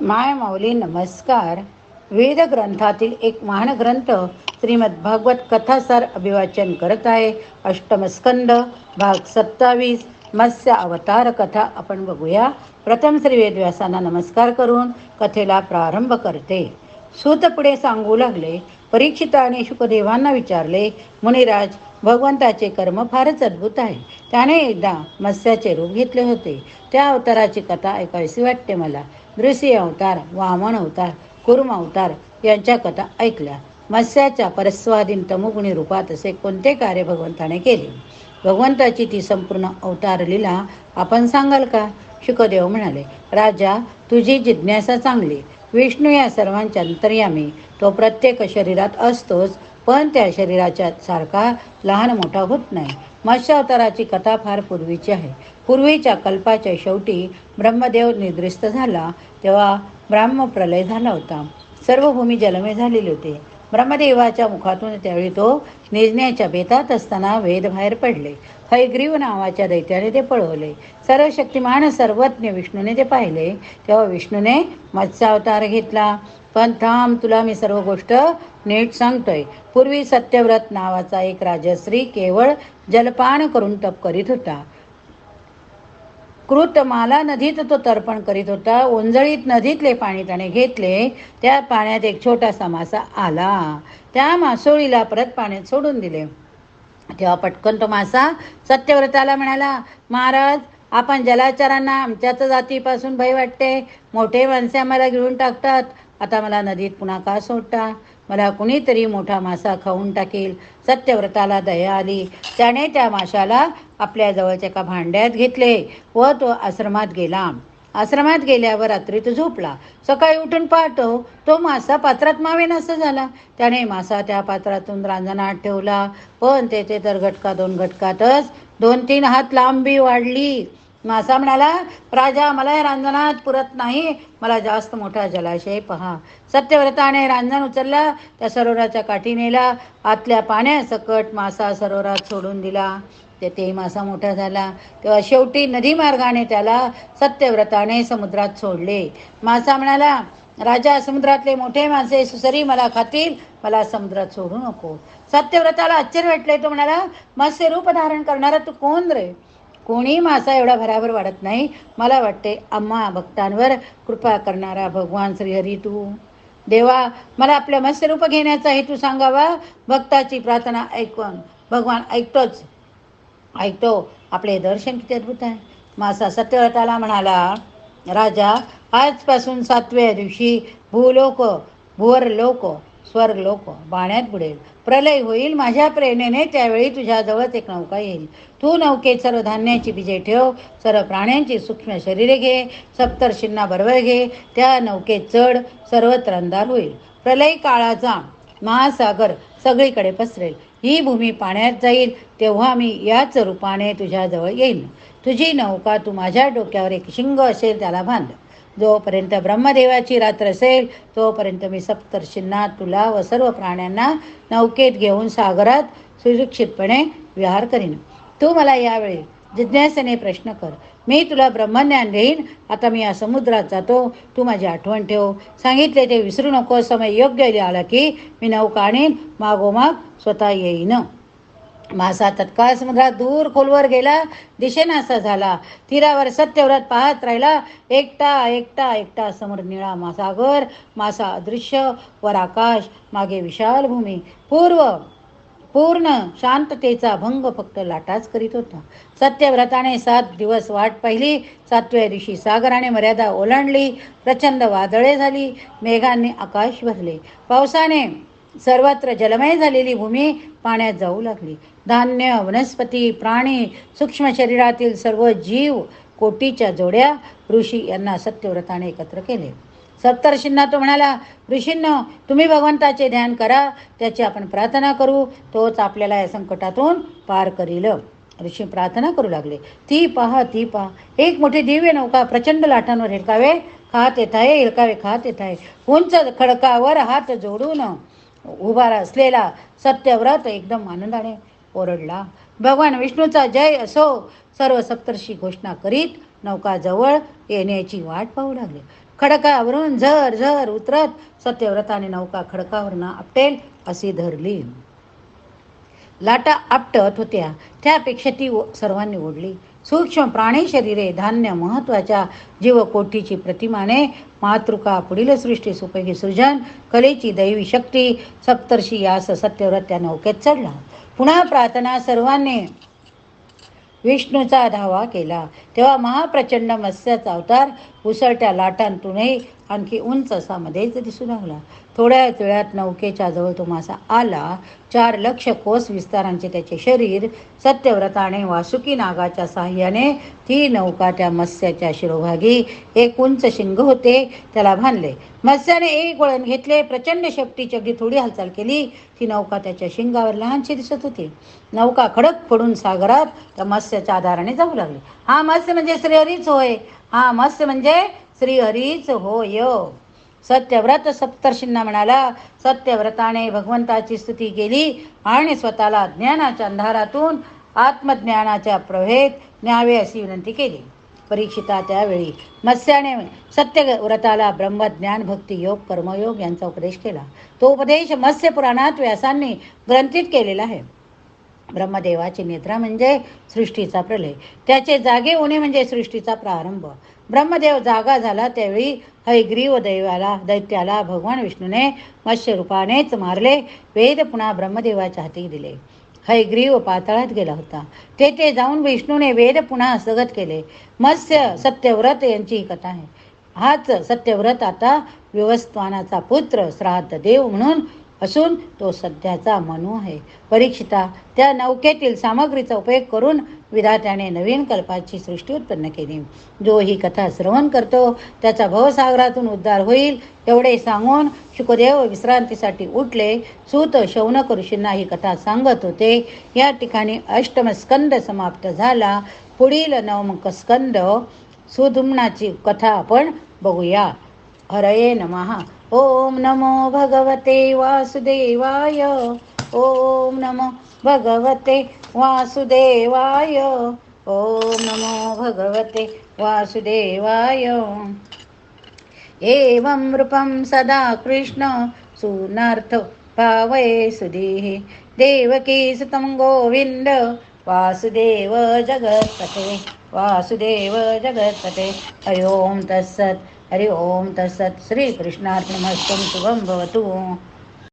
माय माऊली नमस्कार. वेद ग्रंथातील एक महान ग्रंथ श्रीमद भागवत कथासार अभिवाचन करत आहे. अष्टमस्कंद भाग 27 मत्स्य अवतार कथा आपण बघूया. प्रथम श्री वेदव्यासांना नमस्कार करून कथेला प्रारंभ करते. सूत पुढे सांगू लागले. परीक्षिताने शुकदेवांना विचारले, मुनिराज, भगवंताचे कर्म फारच अद्भुत आहे. त्याने एकदा मत्स्याचे रूप घेतले होते. त्या अवताराची कथा ऐकावीशी वाटते मला. नृसिंह अवतार, वामन अवतार, कुर्म अवतार यांच्या कथा ऐकल्या. मत्स्याच्या परस्वाधीन तमोगुणी रूपात असे कोणते कार्य भगवंताने केले? भगवंताची ती संपूर्ण अवतार लीला आपण सांगाल का? शुकदेव म्हणाले, राजा, तुझी जिज्ञासा चांगली. विष्णू या सर्वांच्या अंतर्यामी. तो प्रत्येक शरीरात असतोच, पण त्या शरीराच्या सारखा लहान मोठा होत नाही. मत्स्य अवताराची कथा फार पूर्वीची आहे. पूर्वीच्या कल्पाच्या शेवटी ब्रह्मदेव निद्रिस्त झाला तेव्हा ब्रह्मप्रलय झाला होता. सर्व भूमी जलमय झालेली होती. ब्रह्मदेवाच्या मुखातून त्यावेळी तो निजण्याच्या बेतात असताना वेद बाहेर पडले. हयग्रीव नावाच्या दैत्याने ते पळवले. सर्वशक्तिमान सर्वज्ञ विष्णूने ते पाहिले तेव्हा विष्णूने मत्स्यावतार घेतला. पण थांब, तुला मी सर्व गोष्ट नीट सांगतोय. पूर्वी सत्यव्रत नावाचा एक राजश्री केवळ जलपान करून तप करीत होता. कृतमाला नदीत तो तर्पण करीत होता. ओंजळीत नदीतले पाणी त्याने घेतले. त्या पाण्यात एक छोटासा मासा आला. त्या मासोळीला परत पाण्यात सोडून दिले. तेव्हा पटकन तो मासा सत्यव्रताला म्हणाला, महाराज, आपण जलाचरांना आमच्याच जातीपासून भय वाटते. मोठे माणसे आम्हाला गिळून टाकतात. आता मला नदीत पुन्हा का सोडता? मला कुणीतरी मोठा मासा खाऊन टाकेल. सत्यव्रताला दया आली. त्याने त्या माशाला आपल्या जवळच्या एका भांड्यात घेतले व तो आश्रमात गेला. आश्रमात गेल्यावर रात्रीत झोपला. सकाळी उठून पाहतो तो मासा पात्रात मावेनासा झाला. त्याने मासा त्या पात्रातून रांजणात ठेवला, पण तेथे तर घटका 2 घटकातच 2-3 हात लांबी वाढली. मासा म्हणाला, राजा, मला या रांजणात पुरत नाही. मला जास्त मोठा जलाशय पहा. सत्यव्रताने रांजण उचलला, त्या सरोवराच्या काठी नेला. आतल्या पाण्यासकट मासा सरोवरात सोडून दिला. तेथेही मासा मोठा झाला. तेव्हा शेवटी नदी मार्गाने त्याला सत्यव्रताने समुद्रात सोडले. मासा म्हणाला, राजा, समुद्रातले मोठे मासे सुसरी मला खातील. मला समुद्रात सोडू नको. सत्यव्रताला आश्चर्य वाटले. तो म्हणाला, मत्स्य रूप धारण करणारा तू कोण रे? कोणी मासा एवढा भराभर वाढत नाही. मला वाटते आम्हा भक्तांवर कृपा करणारा भगवान श्रीहरी तू. देवा, मला आपल्या मत्स्य रूप घेण्याचा हेतू सांगावा. भक्ताची प्रार्थना ऐकून भगवान ऐकतो. आपले दर्शन किती अद्भुत आहे. मासा सत्यव्रताला म्हणाला, राजा, आजपासून 7व्या दिवशी भूलोक, भुवरलोक, स्वर्गलोक पाण्यात बुडेल. प्रलय होईल. माझ्या प्रेरणेने त्यावेळी तुझ्याजवळच एक नौका येईल. तू नौकेत सर्व धान्याची बीजे ठेव. सर्व प्राण्यांची सूक्ष्म शरीरे घे. सप्तर्षींना बरोबर घे. त्या नौकेत चढ. सर्वत्र अंधार होईल. प्रलय काळाचा महासागर सगळीकडे पसरेल. ही भूमी पाण्यात जाईल. तेव्हा मी याच रूपाने तुझ्याजवळ येईन. तुझी नौका तू माझ्या डोक्यावर एक शिंग असेल त्याला बांध. जोपर्यंत ब्रह्मदेवाची रात्र असेल तोपर्यंत मी सप्तर्षींना, तुला व सर्व प्राण्यांना नौकेत घेऊन सागरात सुरक्षितपणे विहार करीन. तू मला यावेळी जिज्ञासेने प्रश्न कर. मी तुला ब्रह्मज्ञान देईन. आता मी या समुद्रात जातो. तू माझी आठवण ठेव. सांगितले ते विसरू नको. समय योग्य आला की मी नौका आणीन. मागोमाग स्वतः येईन. मासा तत्काळ समुद्रात दूर खोलवर गेला. दिशेनासा झाला. तीरावर सत्यव्रत पाहत राहिला. एकटा एकटा एकटा. समोर निळा सागर, मासा अदृश्य. वर आकाश, मागे विशाल भूमी. पूर्ण शांततेचा भंग फक्त लाटाच करीत होता. सत्यव्रताने 7 दिवस वाट पाहिली. 7व्या दिवशी सागराने मर्यादा ओलांडली. प्रचंड वादळे झाली. मेघांनी आकाश भरले. पावसाने सर्वत्र जलमय झालेली भूमी पाण्यात जाऊ लागली. धान्य, वनस्पती, प्राणी, सूक्ष्म शरीरातील सर्व जीव, कोटीच्या जोड्या, ऋषी यांना सत्यव्रताने एकत्र केले. सप्तर्षींना तो म्हणाला, ऋषींनो, तुम्ही भगवंताचे ध्यान करा. त्याची आपण प्रार्थना करू. तोच आपल्याला या संकटातून पार करील. ऋषी प्रार्थना करू लागले. ती पहा, ती पहा, एक मोठी दिव्य नौका प्रचंड लाटांवर हेलकावे खात येत आहे. हेलकावे खात येत आहे. उंच खडकावर हात जोडून उभा असलेला सत्यव्रत एकदम आनंदाने ओरडला, भगवान विष्णूचा जय असो. सर्व सप्तर्षी घोषणा करीत नौका जवळ येण्याची वाट पाहू लागले. खडकावरून झर झर उतरत सत्यव्रताने नौका खडकावरून आपटेल अशी धरली. लाटा आपटत होत्या त्यापेक्षा ती सर्वांनी ओढली. सूक्ष्म प्राणी शरीरे धान्य महत्वाच्या जीवकोटीची प्रतिमाने मातृका पुढील सृष्टीस उपयोगी सृजन कलेची दैवी शक्ती सप्तर्षी यास सत्यव्रत त्या नौकेत चढला. पुन्हा प्रार्थना सर्वांनी विष्णूचा धावा केला. तेव्हा महाप्रचंड मत्स्याचा अवतार उसळत्या लाटांतूनही आणखी उंच असा मध्येच दिसू लागला. थोड्याच वेळात नौकेच्या जवळ तो मासा आला. 4 लक्ष कोस विस्तारांचे त्याचे शरीर. सत्यव्रताने वासुकी नागाच्या साह्याने ती नौका त्या मत्स्याच्या शिरोभागी एक उंच शिंग होते त्याला बांधले. मत्स्याने एक वळण घेतले. प्रचंड शेपटीची अगदी थोडी हालचाल केली. ती नौका त्याच्या शिंगावर लहानशी दिसत होती. नौका खडक पडून सागरात त्या मत्स्याच्या आधाराने जाऊ लागली. हा मत्स्य म्हणजे श्रीहरीच होय. हा मत्स्य म्हणजे श्रीहरीच होय. सत्यव्रत सप्तर्षींना म्हणाला. सत्यव्रताने भगवंताची स्तुती केली आणि स्वतःला ज्ञानाच्या अंधारातून आत्मज्ञानाच्या प्रभेत न्यावे अशी विनंती केली. परीक्षिता त्यावेळी मत्स्याने सत्यव्रताला ब्रह्मज्ञान भक्ती योग कर्मयोग यांचा उपदेश केला. तो उपदेश मत्स्य पुराणात व्यासांनी ग्रंथित केलेला आहे. ब्रह्मदेवाची निद्रा म्हणजे सृष्टीचा प्रलय, त्याचे जागे होणे म्हणजे सृष्टीचा प्रारंभ. ब्रह्मदेव जागा झाला त्यावेळी हयग्रीव दैत्याला भगवान विष्णूने मत्स्य रूपानेच मारले. वेद पुन्हा ब्रह्मदेवाच्या हाती दिले. हयग्रीव पाताळात गेला होता. तेथे जाऊन विष्णूने वेद पुन्हा हस्तगत केले. मत्स्य सत्यव्रत यांची ही कथा आहे. हाच सत्यव्रत आता विवस्वानाचा पुत्र श्राद्ध देव म्हणून असून तो सध्याचा मनू आहे. परीक्षिता, त्या नौकेतील सामग्रीचा उपयोग करून विधात्याने नवीन कल्पाची सृष्टी उत्पन्न केली. जो ही कथा श्रवण करतो त्याचा भवसागरातून उद्धार होईल एवढे सांगून शुकदेव विश्रांतीसाठी उठले. सूत शौनक ऋषींना ही कथा सांगत होते. या ठिकाणी अष्टम स्कंद समाप्त झाला. पुढील नवम स्कंद सुधुम्नाची कथा आपण बघूया. हरये नमः. ओम नमो भगवते वासुदेवाय. ओम नमो भगवते वासुदेवाय. ओम नमो भगवते वासुदेवाय. एवं रूपं सदा कृष्ण सुनार्थ भावये सुधीः देवकी सुतं गोविंद वासुदेव जगत्पते. वासुदेव जगत्पते. हरि ओम तत्सत्. हरि ओम तत्सत्. श्रीकृष्णार्पणमस्तु. शुभं भवतु.